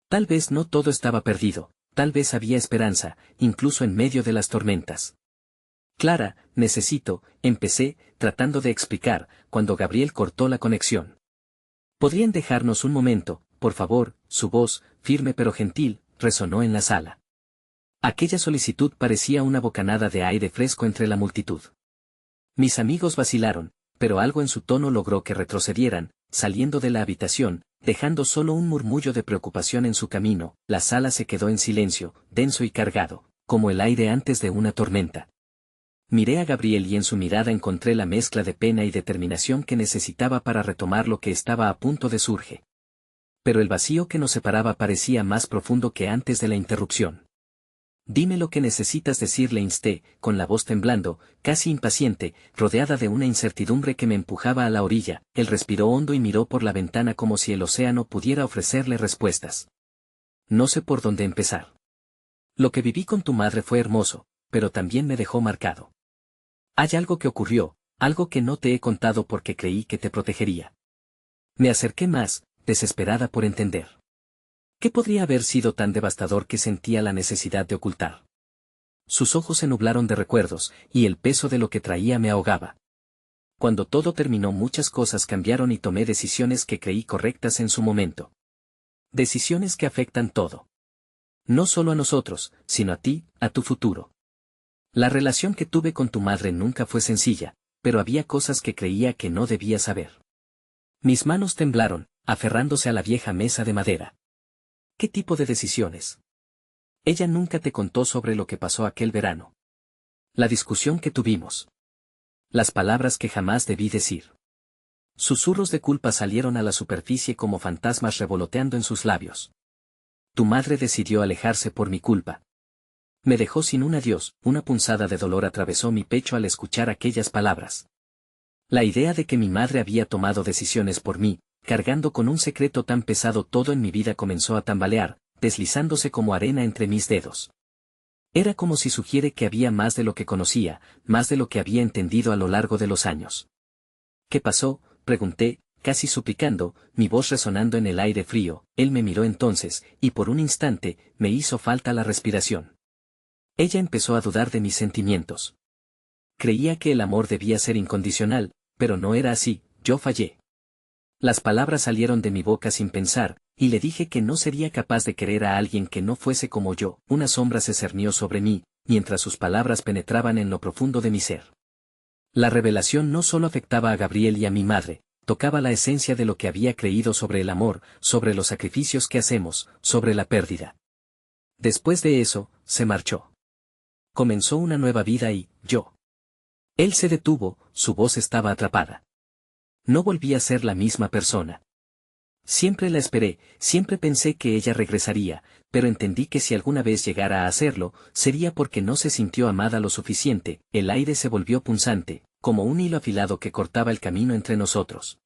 Tal vez no todo estaba perdido, tal vez había esperanza, incluso en medio de las tormentas. «Clara, empecé, tratando de explicar, cuando Gabriel cortó la conexión. «¿Podrían dejarnos un momento, por favor?», su voz, firme pero gentil, resonó en la sala. Aquella solicitud parecía una bocanada de aire fresco entre la multitud. Mis amigos vacilaron, pero algo en su tono logró que retrocedieran, saliendo de la habitación, dejando solo un murmullo de preocupación en su camino. La sala se quedó en silencio, denso y cargado, como el aire antes de una tormenta. Miré a Gabriel y en su mirada encontré la mezcla de pena y determinación que necesitaba para retomar lo que estaba a punto de surgir. Pero el vacío que nos separaba parecía más profundo que antes de la interrupción. «Dime lo que necesitas decir», le insté, con la voz temblando, casi impaciente, rodeada de una incertidumbre que me empujaba a la orilla. Él respiró hondo y miró por la ventana como si el océano pudiera ofrecerle respuestas. «No sé por dónde empezar. Lo que viví con tu madre fue hermoso, pero también me dejó marcado. Hay algo que ocurrió, algo que no te he contado porque creí que te protegería». Me acerqué más, desesperada por entender. ¿Qué podría haber sido tan devastador que sentía la necesidad de ocultar? Sus ojos se nublaron de recuerdos, y el peso de lo que traía me ahogaba. Cuando todo terminó, muchas cosas cambiaron y tomé decisiones que creí correctas en su momento. Decisiones que afectan todo. No solo a nosotros, sino a ti, a tu futuro. La relación que tuve con tu madre nunca fue sencilla, pero había cosas que creía que no debía saber. Mis manos temblaron, aferrándose a la vieja mesa de madera. ¿Qué tipo de decisiones? Ella nunca te contó sobre lo que pasó aquel verano. La discusión que tuvimos. Las palabras que jamás debí decir. Susurros de culpa salieron a la superficie como fantasmas revoloteando en sus labios. Tu madre decidió alejarse por mi culpa. Me dejó sin un adiós, una punzada de dolor atravesó mi pecho al escuchar aquellas palabras. La idea de que mi madre había tomado decisiones por mí, cargando con un secreto tan pesado todo en mi vida comenzó a tambalear, deslizándose como arena entre mis dedos. Era como si sugiere que había más de lo que conocía, más de lo que había entendido a lo largo de los años. ¿Qué pasó?, pregunté, casi suplicando, mi voz resonando en el aire frío. Él me miró entonces, y por un instante, me hizo falta la respiración. Ella empezó a dudar de mis sentimientos. Creía que el amor debía ser incondicional, pero no era así, yo fallé. Las palabras salieron de mi boca sin pensar, y le dije que no sería capaz de querer a alguien que no fuese como yo. Una sombra se cernió sobre mí, mientras sus palabras penetraban en lo profundo de mi ser. La revelación no solo afectaba a Gabriel y a mi madre, tocaba la esencia de lo que había creído sobre el amor, sobre los sacrificios que hacemos, sobre la pérdida. Después de eso, se marchó. Comenzó una nueva vida y, yo. Él se detuvo, su voz estaba atrapada. No volví a ser la misma persona. Siempre la esperé, siempre pensé que ella regresaría, pero entendí que si alguna vez llegara a hacerlo, sería porque no se sintió amada lo suficiente. El aire se volvió punzante, como un hilo afilado que cortaba el camino entre nosotros.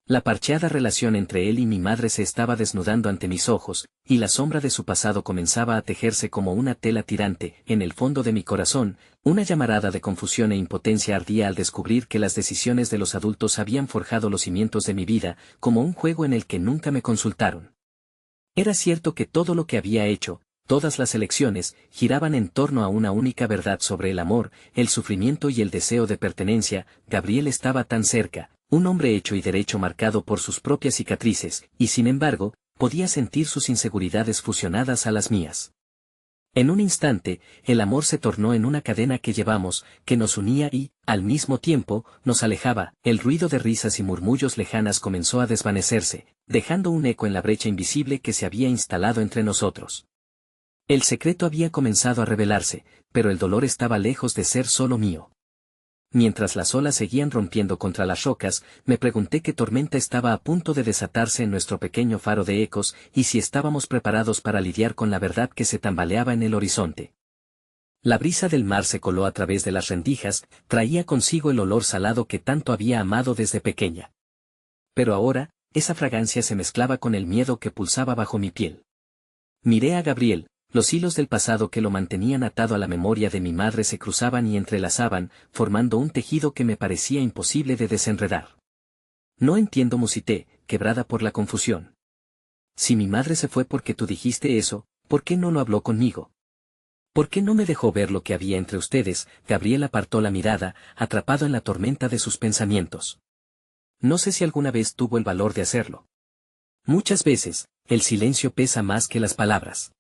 La parcheada relación entre él y mi madre se estaba desnudando ante mis ojos, y la sombra de su pasado comenzaba a tejerse como una tela tirante. En el fondo de mi corazón, una llamarada de confusión e impotencia ardía al descubrir que las decisiones de los adultos habían forjado los cimientos de mi vida, como un juego en el que nunca me consultaron. Era cierto que todo lo que había hecho, todas las elecciones, giraban en torno a una única verdad sobre el amor, el sufrimiento y el deseo de pertenencia. Gabriel estaba tan cerca, un hombre hecho y derecho marcado por sus propias cicatrices, y sin embargo, podía sentir sus inseguridades fusionadas a las mías. En un instante, el amor se tornó en una cadena que llevamos, que nos unía y, al mismo tiempo, nos alejaba. El ruido de risas y murmullos lejanas comenzó a desvanecerse, dejando un eco en la brecha invisible que se había instalado entre nosotros. El secreto había comenzado a revelarse, pero el dolor estaba lejos de ser solo mío. Mientras las olas seguían rompiendo contra las rocas, me pregunté qué tormenta estaba a punto de desatarse en nuestro pequeño faro de ecos, y si estábamos preparados para lidiar con la verdad que se tambaleaba en el horizonte. La brisa del mar se coló a través de las rendijas, traía consigo el olor salado que tanto había amado desde pequeña. Pero ahora, esa fragancia se mezclaba con el miedo que pulsaba bajo mi piel. Miré a Gabriel. Los hilos del pasado que lo mantenían atado a la memoria de mi madre se cruzaban y entrelazaban, formando un tejido que me parecía imposible de desenredar. No entiendo, musité, quebrada por la confusión. Si mi madre se fue porque tú dijiste eso, ¿por qué no lo habló conmigo? ¿Por qué no me dejó ver lo que había entre ustedes? Gabriel apartó la mirada, atrapado en la tormenta de sus pensamientos. No sé si alguna vez tuvo el valor de hacerlo. Muchas veces, el silencio pesa más que las palabras.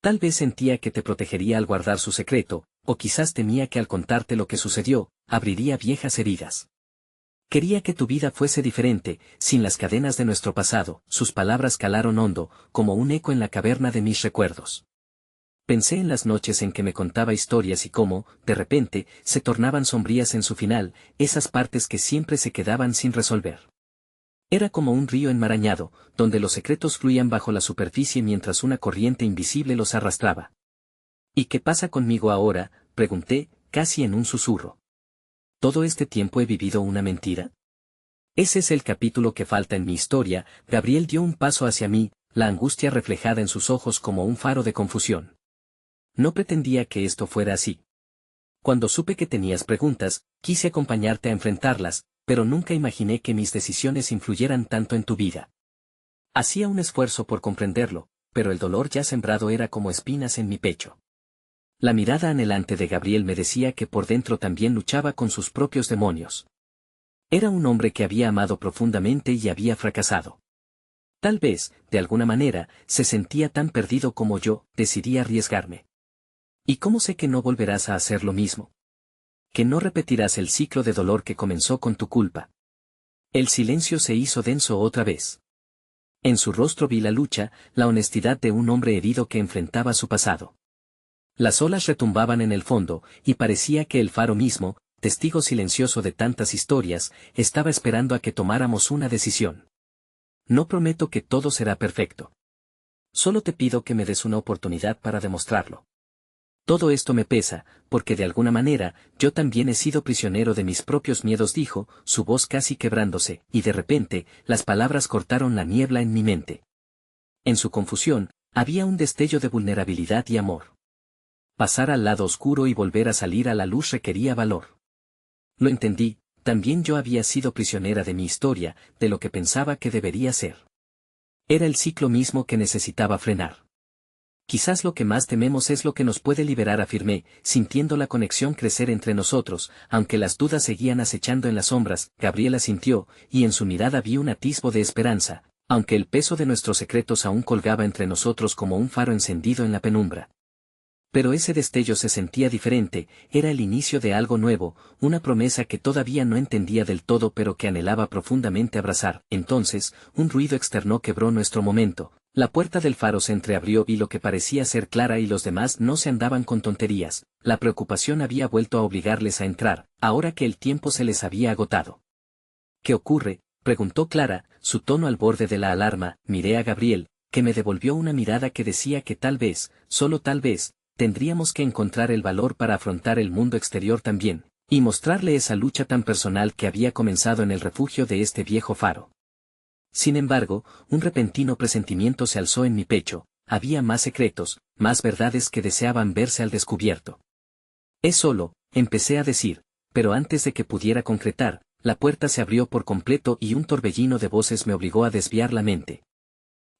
Tal vez sentía que te protegería al guardar su secreto, o quizás temía que al contarte lo que sucedió, abriría viejas heridas. Quería que tu vida fuese diferente, sin las cadenas de nuestro pasado. Sus palabras calaron hondo, como un eco en la caverna de mis recuerdos. Pensé en las noches en que me contaba historias y cómo, de repente, se tornaban sombrías en su final, esas partes que siempre se quedaban sin resolver. Era como un río enmarañado, donde los secretos fluían bajo la superficie mientras una corriente invisible los arrastraba. ¿Y qué pasa conmigo ahora?, pregunté, casi en un susurro. ¿Todo este tiempo he vivido una mentira? Ese es el capítulo que falta en mi historia. Gabriel dio un paso hacia mí, la angustia reflejada en sus ojos como un faro de confusión. No pretendía que esto fuera así. Cuando supe que tenías preguntas, quise acompañarte a enfrentarlas, pero nunca imaginé que mis decisiones influyeran tanto en tu vida. Hacía un esfuerzo por comprenderlo, pero el dolor ya sembrado era como espinas en mi pecho. La mirada anhelante de Gabriel me decía que por dentro también luchaba con sus propios demonios. Era un hombre que había amado profundamente y había fracasado. Tal vez, de alguna manera, se sentía tan perdido como yo. Decidí arriesgarme. ¿Y cómo sé que no volverás a hacer lo mismo? que no repetirás el ciclo de dolor que comenzó con tu culpa. El silencio se hizo denso otra vez. En su rostro vi la lucha, la honestidad de un hombre herido que enfrentaba su pasado. Las olas retumbaban en el fondo, y parecía que el faro mismo, testigo silencioso de tantas historias, estaba esperando a que tomáramos una decisión. No prometo que todo será perfecto. Solo te pido que me des una oportunidad para demostrarlo. Todo esto me pesa, porque de alguna manera, yo también he sido prisionero de mis propios miedos, dijo, su voz casi quebrándose, y de repente, las palabras cortaron la niebla en mi mente. En su confusión, había un destello de vulnerabilidad y amor. Pasar al lado oscuro y volver a salir a la luz requería valor. Lo entendí, también yo había sido prisionera de mi historia, de lo que pensaba que debería ser. Era el ciclo mismo que necesitaba frenar. Quizás lo que más tememos es lo que nos puede liberar, afirmé, sintiendo la conexión crecer entre nosotros, aunque las dudas seguían acechando en las sombras. Gabriela sintió, y en su mirada vi un atisbo de esperanza, aunque el peso de nuestros secretos aún colgaba entre nosotros como un faro encendido en la penumbra. Pero ese destello se sentía diferente, era el inicio de algo nuevo, una promesa que todavía no entendía del todo pero que anhelaba profundamente abrazar. Entonces, un ruido externo quebró nuestro momento. La puerta del faro se entreabrió y lo que parecía ser Clara y los demás no se andaban con tonterías, la preocupación había vuelto a obligarles a entrar, ahora que el tiempo se les había agotado. ¿Qué ocurre?, preguntó Clara, su tono al borde de la alarma. Miré a Gabriel, que me devolvió una mirada que decía que tal vez, solo tal vez, tendríamos que encontrar el valor para afrontar el mundo exterior también, y mostrarle esa lucha tan personal que había comenzado en el refugio de este viejo faro. Sin embargo, un repentino presentimiento se alzó en mi pecho, había más secretos, más verdades que deseaban verse al descubierto. Es solo, empecé a decir, pero antes de que pudiera concretar, la puerta se abrió por completo y un torbellino de voces me obligó a desviar la mente.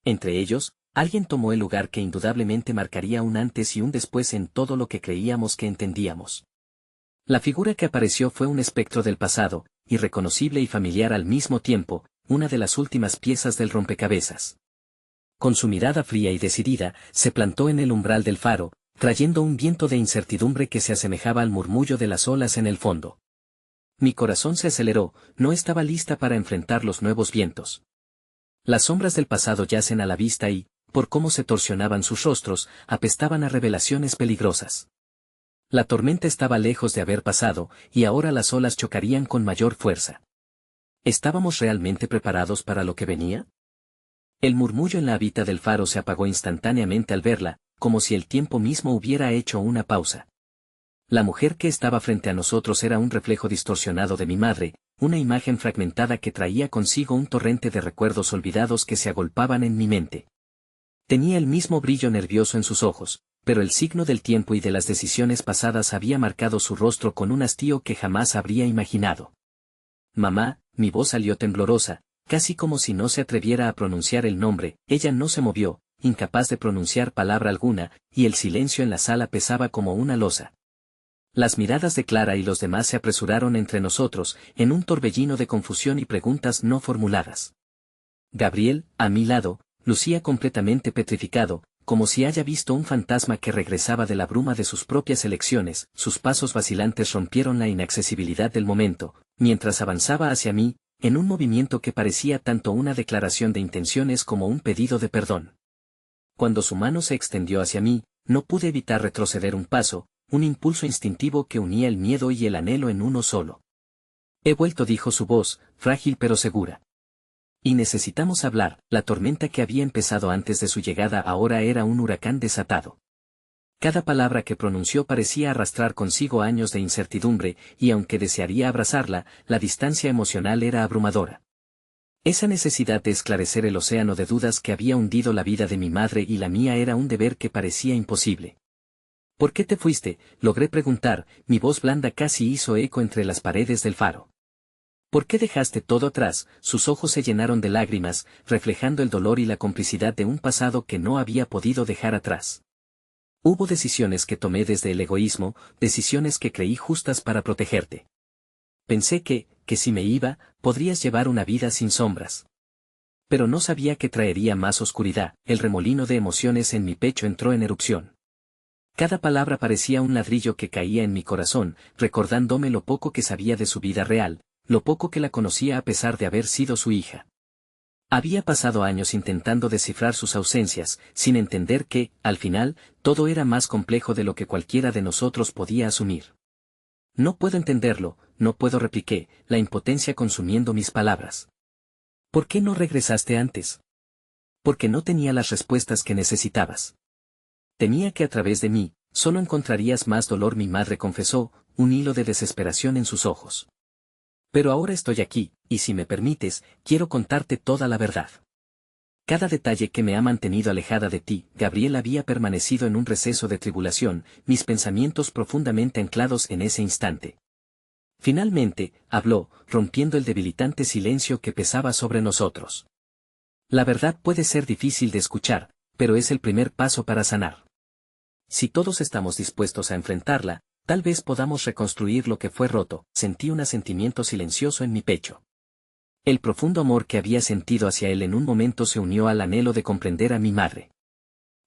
Entre ellos, alguien tomó el lugar que indudablemente marcaría un antes y un después en todo lo que creíamos que entendíamos. La figura que apareció fue un espectro del pasado, irreconocible y familiar al mismo tiempo, una de las últimas piezas del rompecabezas. Con su mirada fría y decidida, se plantó en el umbral del faro, trayendo un viento de incertidumbre que se asemejaba al murmullo de las olas en el fondo. Mi corazón se aceleró, no estaba lista para enfrentar los nuevos vientos. Las sombras del pasado yacen a la vista y, por cómo se torsionaban sus rostros, apestaban a revelaciones peligrosas. La tormenta estaba lejos de haber pasado, y ahora las olas chocarían con mayor fuerza. ¿Estábamos realmente preparados para lo que venía? El murmullo en la habita del faro se apagó instantáneamente al verla, como si el tiempo mismo hubiera hecho una pausa. La mujer que estaba frente a nosotros era un reflejo distorsionado de mi madre, una imagen fragmentada que traía consigo un torrente de recuerdos olvidados que se agolpaban en mi mente. Tenía el mismo brillo nervioso en sus ojos, pero el signo del tiempo y de las decisiones pasadas había marcado su rostro con un hastío que jamás habría imaginado. Mamá, mi voz salió temblorosa, casi como si no se atreviera a pronunciar el nombre. Ella no se movió, incapaz de pronunciar palabra alguna, y el silencio en la sala pesaba como una losa. Las miradas de Clara y los demás se apresuraron entre nosotros, en un torbellino de confusión y preguntas no formuladas. Gabriel, a mi lado, lucía completamente petrificado, como si haya visto un fantasma que regresaba de la bruma de sus propias elecciones. Sus pasos vacilantes rompieron la inaccesibilidad del momento, mientras avanzaba hacia mí, en un movimiento que parecía tanto una declaración de intenciones como un pedido de perdón. Cuando su mano se extendió hacia mí, no pude evitar retroceder un paso, un impulso instintivo que unía el miedo y el anhelo en uno solo. He vuelto, dijo su voz, frágil pero segura. Y necesitamos hablar. La tormenta que había empezado antes de su llegada ahora era un huracán desatado. Cada palabra que pronunció parecía arrastrar consigo años de incertidumbre, y aunque desearía abrazarla, la distancia emocional era abrumadora. Esa necesidad de esclarecer el océano de dudas que había hundido la vida de mi madre y la mía era un deber que parecía imposible. ¿Por qué te fuiste?, logré preguntar, mi voz blanda casi hizo eco entre las paredes del faro. ¿Por qué dejaste todo atrás? Sus ojos se llenaron de lágrimas, reflejando el dolor y la complicidad de un pasado que no había podido dejar atrás. Hubo decisiones que tomé desde el egoísmo, decisiones que creí justas para protegerte. Pensé que si me iba, podrías llevar una vida sin sombras. Pero no sabía que traería más oscuridad. El remolino de emociones en mi pecho entró en erupción. Cada palabra parecía un ladrillo que caía en mi corazón, recordándome lo poco que sabía de su vida real, lo poco que la conocía a pesar de haber sido su hija. Había pasado años intentando descifrar sus ausencias, sin entender que, al final, todo era más complejo de lo que cualquiera de nosotros podía asumir. No puedo entenderlo, no puedo, repliqué, la impotencia consumiendo mis palabras. ¿Por qué no regresaste antes? Porque no tenía las respuestas que necesitabas. Temía que a través de mí, solo encontrarías más dolor, mi madre confesó, un hilo de desesperación en sus ojos. Pero ahora estoy aquí, y si me permites, quiero contarte toda la verdad. Cada detalle que me ha mantenido alejada de ti, Gabriel, había permanecido en un receso de tribulación, mis pensamientos profundamente anclados en ese instante. Finalmente, habló, rompiendo el debilitante silencio que pesaba sobre nosotros. La verdad puede ser difícil de escuchar, pero es el primer paso para sanar. Si todos estamos dispuestos a enfrentarla, tal vez podamos reconstruir lo que fue roto. Sentí un asentimiento silencioso en mi pecho. El profundo amor que había sentido hacia él en un momento se unió al anhelo de comprender a mi madre.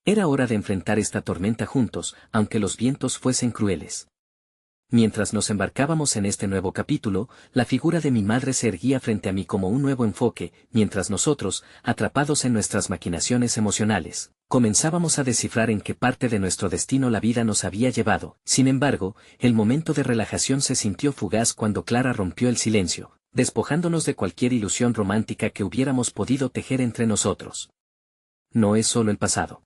Era hora de enfrentar esta tormenta juntos, aunque los vientos fuesen crueles. Mientras nos embarcábamos en este nuevo capítulo, la figura de mi madre se erguía frente a mí como un nuevo enfoque, mientras nosotros, atrapados en nuestras maquinaciones emocionales, comenzábamos a descifrar en qué parte de nuestro destino la vida nos había llevado. Sin embargo, el momento de relajación se sintió fugaz cuando Clara rompió el silencio, despojándonos de cualquier ilusión romántica que hubiéramos podido tejer entre nosotros. No es solo el pasado.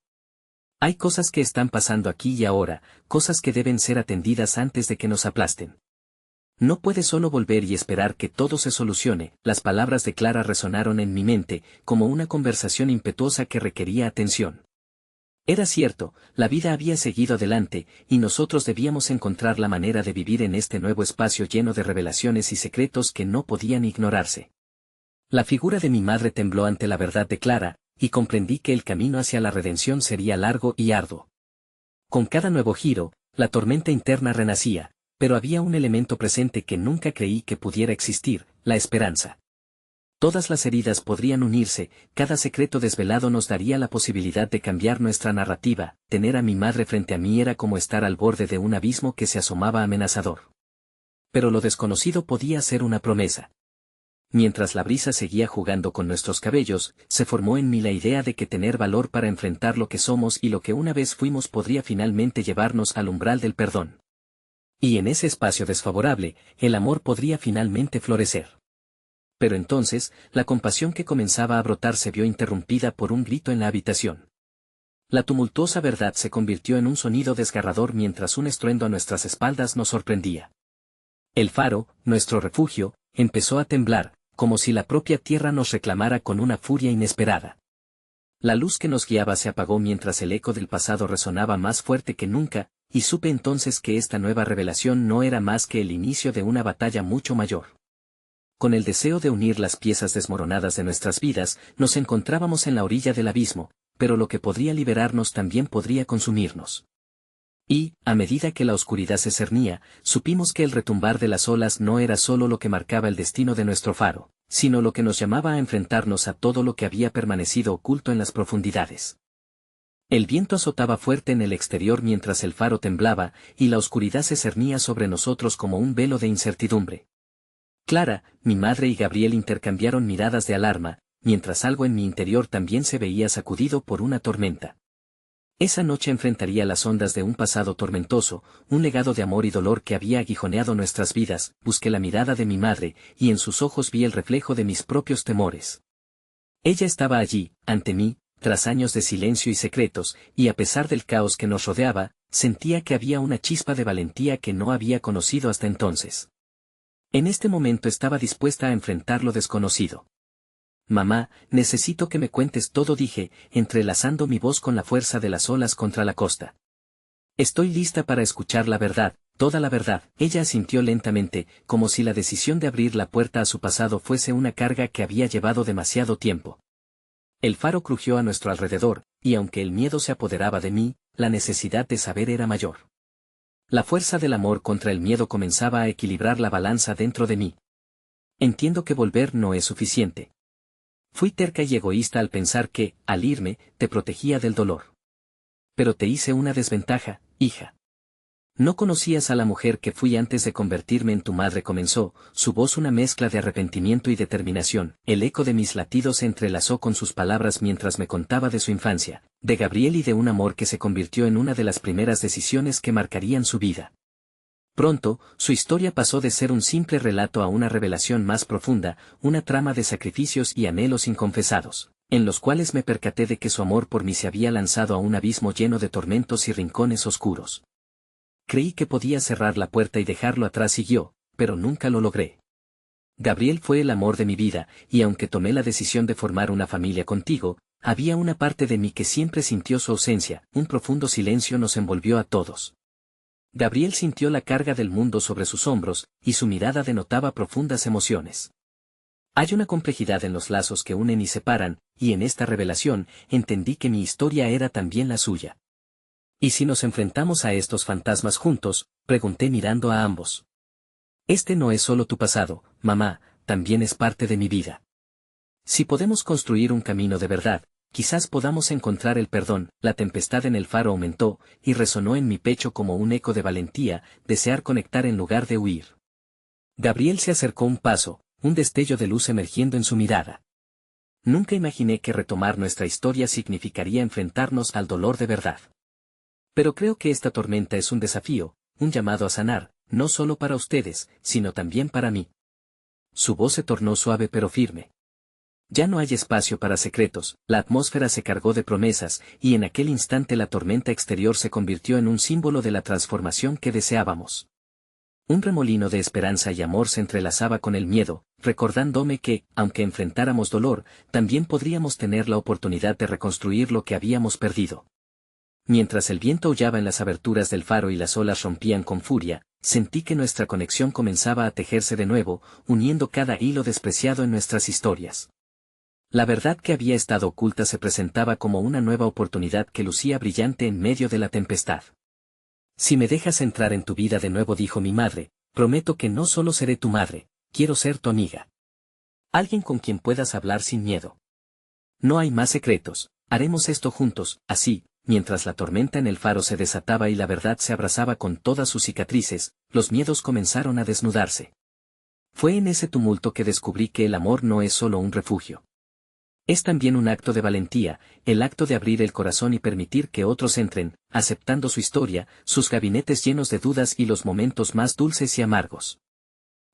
Hay cosas que están pasando aquí y ahora, cosas que deben ser atendidas antes de que nos aplasten. No puedes solo volver y esperar que todo se solucione. Las palabras de Clara resonaron en mi mente, como una conversación impetuosa que requería atención. Era cierto, la vida había seguido adelante, y nosotros debíamos encontrar la manera de vivir en este nuevo espacio lleno de revelaciones y secretos que no podían ignorarse. La figura de mi madre tembló ante la verdad de Clara, y comprendí que el camino hacia la redención sería largo y arduo. Con cada nuevo giro, la tormenta interna renacía, pero había un elemento presente que nunca creí que pudiera existir, la esperanza. Todas las heridas podrían unirse, cada secreto desvelado nos daría la posibilidad de cambiar nuestra narrativa. Tener a mi madre frente a mí era como estar al borde de un abismo que se asomaba amenazador. Pero lo desconocido podía ser una promesa. Mientras la brisa seguía jugando con nuestros cabellos, se formó en mí la idea de que tener valor para enfrentar lo que somos y lo que una vez fuimos podría finalmente llevarnos al umbral del perdón. Y en ese espacio desfavorable, el amor podría finalmente florecer. Pero entonces, la compasión que comenzaba a brotar se vio interrumpida por un grito en la habitación. La tumultuosa verdad se convirtió en un sonido desgarrador mientras un estruendo a nuestras espaldas nos sorprendía. El faro, nuestro refugio, empezó a temblar, como si la propia tierra nos reclamara con una furia inesperada. La luz que nos guiaba se apagó mientras el eco del pasado resonaba más fuerte que nunca, y supe entonces que esta nueva revelación no era más que el inicio de una batalla mucho mayor. Con el deseo de unir las piezas desmoronadas de nuestras vidas, nos encontrábamos en la orilla del abismo, pero lo que podría liberarnos también podría consumirnos. Y, a medida que la oscuridad se cernía, supimos que el retumbar de las olas no era solo lo que marcaba el destino de nuestro faro, sino lo que nos llamaba a enfrentarnos a todo lo que había permanecido oculto en las profundidades. El viento azotaba fuerte en el exterior mientras el faro temblaba, y la oscuridad se cernía sobre nosotros como un velo de incertidumbre. Clara, mi madre y Gabriel intercambiaron miradas de alarma, mientras algo en mi interior también se veía sacudido por una tormenta. Esa noche enfrentaría las ondas de un pasado tormentoso, un legado de amor y dolor que había aguijoneado nuestras vidas. Busqué la mirada de mi madre, y en sus ojos vi el reflejo de mis propios temores. Ella estaba allí, ante mí, tras años de silencio y secretos, y a pesar del caos que nos rodeaba, sentía que había una chispa de valentía que no había conocido hasta entonces. En este momento estaba dispuesta a enfrentar lo desconocido. Mamá, necesito que me cuentes todo, dije, entrelazando mi voz con la fuerza de las olas contra la costa. Estoy lista para escuchar la verdad, toda la verdad. Ella asintió lentamente, como si la decisión de abrir la puerta a su pasado fuese una carga que había llevado demasiado tiempo. El faro crujió a nuestro alrededor, y aunque el miedo se apoderaba de mí, la necesidad de saber era mayor. La fuerza del amor contra el miedo comenzaba a equilibrar la balanza dentro de mí. Entiendo que volver no es suficiente. Fui terca y egoísta al pensar que, al irme, te protegía del dolor. Pero te hice una desventaja, hija. No conocías a la mujer que fui antes de convertirme en tu madre, comenzó, su voz una mezcla de arrepentimiento y determinación. El eco de mis latidos se entrelazó con sus palabras mientras me contaba de su infancia, de Gabriel y de un amor que se convirtió en una de las primeras decisiones que marcarían su vida. Pronto, su historia pasó de ser un simple relato a una revelación más profunda, una trama de sacrificios y anhelos inconfesados, en los cuales me percaté de que su amor por mí se había lanzado a un abismo lleno de tormentos y rincones oscuros. Creí que podía cerrar la puerta y dejarlo atrás y yo, pero nunca lo logré. Gabriel fue el amor de mi vida, y aunque tomé la decisión de formar una familia contigo, había una parte de mí que siempre sintió su ausencia. Un profundo silencio nos envolvió a todos. Gabriel sintió la carga del mundo sobre sus hombros, y su mirada denotaba profundas emociones. Hay una complejidad en los lazos que unen y separan, y en esta revelación, entendí que mi historia era también la suya. ¿Y si nos enfrentamos a estos fantasmas juntos?, pregunté mirando a ambos. Este no es solo tu pasado, mamá, también es parte de mi vida. Si podemos construir un camino de verdad, quizás podamos encontrar el perdón. La tempestad en el faro aumentó, y resonó en mi pecho como un eco de valentía, desear conectar en lugar de huir. Gabriel se acercó un paso, un destello de luz emergiendo en su mirada. Nunca imaginé que retomar nuestra historia significaría enfrentarnos al dolor de verdad. Pero creo que esta tormenta es un desafío, un llamado a sanar, no solo para ustedes, sino también para mí. Su voz se tornó suave pero firme. Ya no hay espacio para secretos, la atmósfera se cargó de promesas, y en aquel instante la tormenta exterior se convirtió en un símbolo de la transformación que deseábamos. Un remolino de esperanza y amor se entrelazaba con el miedo, recordándome que, aunque enfrentáramos dolor, también podríamos tener la oportunidad de reconstruir lo que habíamos perdido. Mientras el viento aullaba en las aberturas del faro y las olas rompían con furia, sentí que nuestra conexión comenzaba a tejerse de nuevo, uniendo cada hilo despreciado en nuestras historias. La verdad que había estado oculta se presentaba como una nueva oportunidad que lucía brillante en medio de la tempestad. Si me dejas entrar en tu vida de nuevo, dijo mi madre, prometo que no solo seré tu madre, quiero ser tu amiga. Alguien con quien puedas hablar sin miedo. No hay más secretos, haremos esto juntos. Así, mientras la tormenta en el faro se desataba y la verdad se abrazaba con todas sus cicatrices, los miedos comenzaron a desnudarse. Fue en ese tumulto que descubrí que el amor no es solo un refugio. Es también un acto de valentía, el acto de abrir el corazón y permitir que otros entren, aceptando su historia, sus gabinetes llenos de dudas y los momentos más dulces y amargos.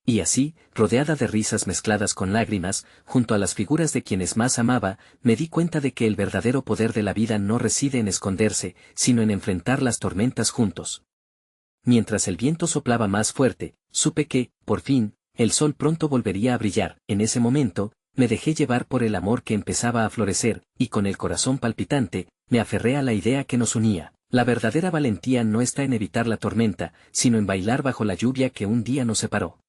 Y así, rodeada de risas mezcladas con lágrimas, junto a las figuras de quienes más amaba, me di cuenta de que el verdadero poder de la vida no reside en esconderse, sino en enfrentar las tormentas juntos. Mientras el viento soplaba más fuerte, supe que, por fin, el sol pronto volvería a brillar. En ese momento, me dejé llevar por el amor que empezaba a florecer, y con el corazón palpitante, me aferré a la idea que nos unía. La verdadera valentía no está en evitar la tormenta, sino en bailar bajo la lluvia que un día nos separó.